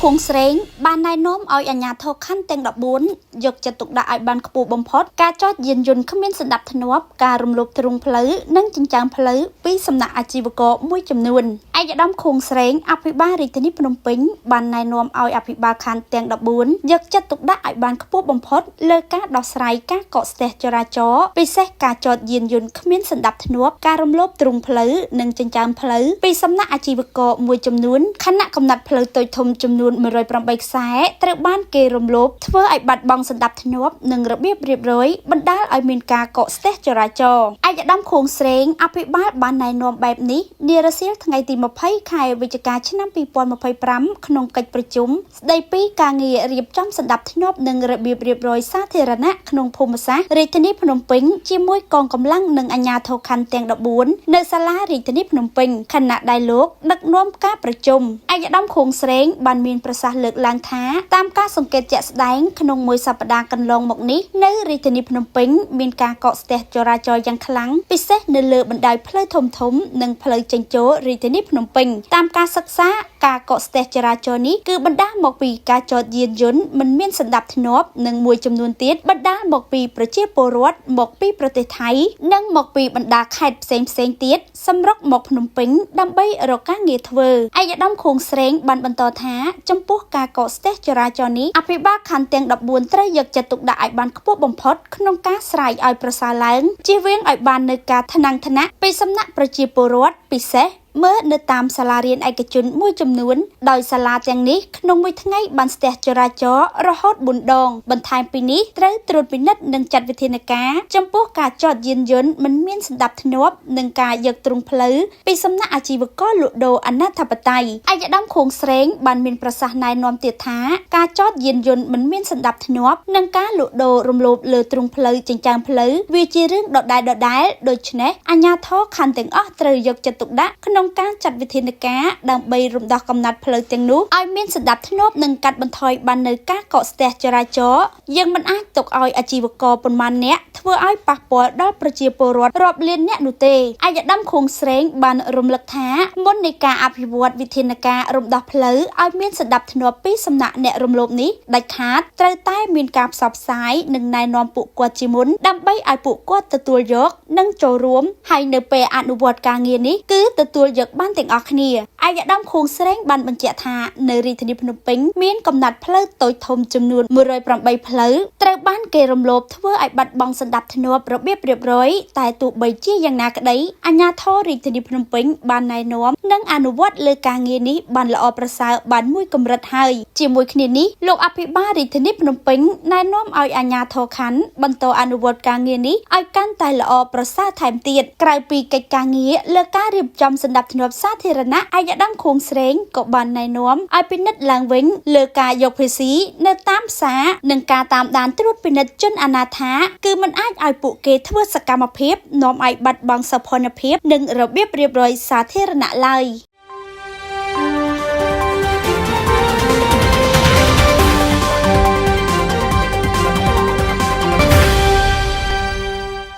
ខួងស្រេងបានណែនាំឲ្យអាជ្ញាធរខណ្ឌទាំង14យកចិត្តទុកដាក់ឲ្យបានខ្ពស់បំផុតការចតយានយន្តគ្មានសណ្ដាប់ធ្នាប់ការរំលោភទ្រង់ផ្លូវនិងចិញ្ចើមផ្លូវពីសំណាក់អាជីវករមួយចំនួនឯកឧត្តមខួងស្រេងអភិបាលរាជធានីភ្នំពេញបានណែនាំឲ្យអភិបាលខណ្ឌទាំង14យកចិត្តទុកដាក់ឲ្យបានខ្ពស់បំផុតលើការដោះស្រាយការកកស្ទះចរាចរណ៍ពិសេសការចតយានយន្តគ្មានសណ្ដាប់ធ្នាប់ការរំលោភទ្រង់ផ្លូវនិងចិញ្ចើមផ្លូវពីសំណាក់អាជីវករមួយចំនួនខណៈកំណត់ផ្លូវតូចធំចំនួន108ខ្សែត្រូវបានគេរំលោភធ្វើឲ្យបាត់បង់សណ្ដាប់ធ្នាប់និងរបៀបរៀបរយបណ្ដាលឲ្យមានការកកស្ទះចរាចរណ៍ឯកឧត្តមខួងស្រេងអភិបាលបានណែនាំបែបនេះនារសៀលថ្ងៃទី20ខែវិច្ឆិកាឆ្នាំ2025ក្នុងកិច្ចប្រជុំស្ដីពីការងាររៀបចំសណ្ដាប់ធ្នាប់និងរបៀបរៀបរយសាធារណៈក្នុងភូមិសាស្ត្ររាជធានីភ្នំពេញជាមួយកងកម្លាំងនិងអាជ្ញាធរខណ្ឌទាំង14នៅសាលារាជធានីភ្នំពេញខណៈដែលលោកដឹកនាំការប្រជុំឯកឧត្តមខួងស្រេងបានមានប្រសាសន៍លើកឡើងថាតាមការសង្កេតជាក់ស្ដែងក្នុងមួយសប្តាហ៍កន្លងមកនេះនៅរាជធានីភ្នំពេញមានការកកស្ទះចរាចរណ៍យ៉ាងខ្លាំងពិសេសនៅលើបណ្ដោយផ្លូវធំៗនិងផ្លូវចេញចូលរាជធានីភ្នំពេញតាមការសិក្សាការកកស្ទះចរាចរណ៍នេះគឺបណ្ដាលមកពីការចតយានយន្តមិនមានសណ្ដាប់ធ្នាប់និងមួយចំនួនទៀតបណ្ដាលមកពីប្រជាពលរដ្ឋមកពីប្រទេសថៃនិងមកពីបណ្ដាខេត្តផ្សេងៗទៀតសម្រុកមកភ្នំពេញដើម្បីរកការងារធ្វើឯកឧត្តមខួងស្រេងបានបន្តថាចំពោះការកកស្ទះចរាចរណ៍នេះអភិបាលខណ្ឌទាំង14ត្រូវយកចិត្តទុកដាក់ឲ្យបានខ្ពស់បំផុតក្នុងការស្រាយឲ្យប្រសើរឡើងជៀសវាងឲ្យបាននៅការថ្នាំងថ្នាក់ពីសំណាក់ប្រជាពលរដ្ឋពិសេសមើលនៅតាមសាលារៀនឯកជនមួយចំនួនដោយសាលាទាំងនេះក្នុងមួយថ្ងៃបានស្ទះចរាចរណ៍រហូត4ដងបន្ថែមពីនេះត្រូវត្រួតពិនិត្យនិងចាត់វិធានការចំពោះការចតយានយន្តមិនមានសណ្ដាប់ធ្នាប់និងការយកទ្រង់ផ្លូវពីសំណាក់អាជីវករលក់ដូរអនាធិបតេយ្យឯកឧត្តមខួងស្រេងបានមានប្រសាសន៍ណែនាំទៀតថាការចតយានយន្តមិនមានសណ្ដាប់ធ្នាប់និងការលក់ដូររំលោភលើទ្រង់ផ្លូវចិញ្ចើមផ្លូវវាជារឿងដដែលដូច្នេះអាជ្ញាធរខណ្ឌទាំងអស់ត្រូវយកចិត្តទុកដាក់ក្នុងការចាត់វិធានការដើម្បីរំដោះកំណត់ផ្លូវទាំងនោះឲ្យមានសណ្ដាប់ធ្នាប់និងកាត់បន្ថយបាននៅការកកស្ទះចរាចរណ៍យើងមិនអាចទុកឲ្យអាជីវករប៉ុន្មានអ្នកធ្វើឲ្យប៉ះពាល់ដល់ប្រជាពលរដ្ឋរាប់លានអ្នកនោះទេឯកឧត្តមខួងស្រេងបានរំលឹកថាមុននៃការអភិវឌ្ឍវិធានការរំដោះផ្លូវឲ្យមានសណ្ដាប់ធ្នាប់ពីសំណាក់អ្នករំលោភនេះដាច់ខាតត្រូវតែមានការផ្សព្វផ្សាយនិងណែនាំពួកគាត់ជាមុនដើម្បីឲ្យពួកគាត់ទទួលយកនិងចូលរួមហើយនៅពេលអនុវត្តការងារនេះគឺទទួលយកបានទាំងអស់គ្នាឯកឧត្តមខួងស្រេងបានបញ្ជាក់ថានៅរាជធានីភ្នំពេញមានកំណត់ផ្លូវតូចធំចំនួន108ផ្លូវត្រូវបានគេរំលោភធ្វើឲ្យបាត់បង់សណ្ដាប់ធ្នាប់របៀបរៀបរយតែទោះបីជាយ៉ាងណាក្តីអាជ្ញាធររាជធានីភ្នំពេញបានណែនាំនិងអនុវត្តលើការងារនេះបានល្អប្រសើរបានមួយកម្រិតហើយជាមួយគ្នានេះលោកអភិបាលរាជធានីភ្នំពេញណែនាំឲ្យអាជ្ញាធរខណ្ឌបន្តអនុវត្តការងារនេះឲ្យកាន់តែល្អប្រសើរថែមទៀតក្រៅពីកិច្ចការងារលើការរៀបចំសណ្ដាប់ធ្នាប់សាធារណៈឯកឧត្តមខួងស្រេងក៏បានណែនាំឲ្យពិនិត្យឡើងវិញលើការយកភេសីនៅតាមផ្សារនិងការតាមដានត្រួតពិនិត្យជនអនាថាគឺមិនអាចឲ្យពួកគេធ្វើសកម្មភាពនាំឲ្យបាត់បង់សោភ័ណភាពនិងរបៀបរៀបរយសាធារណៈឡើយ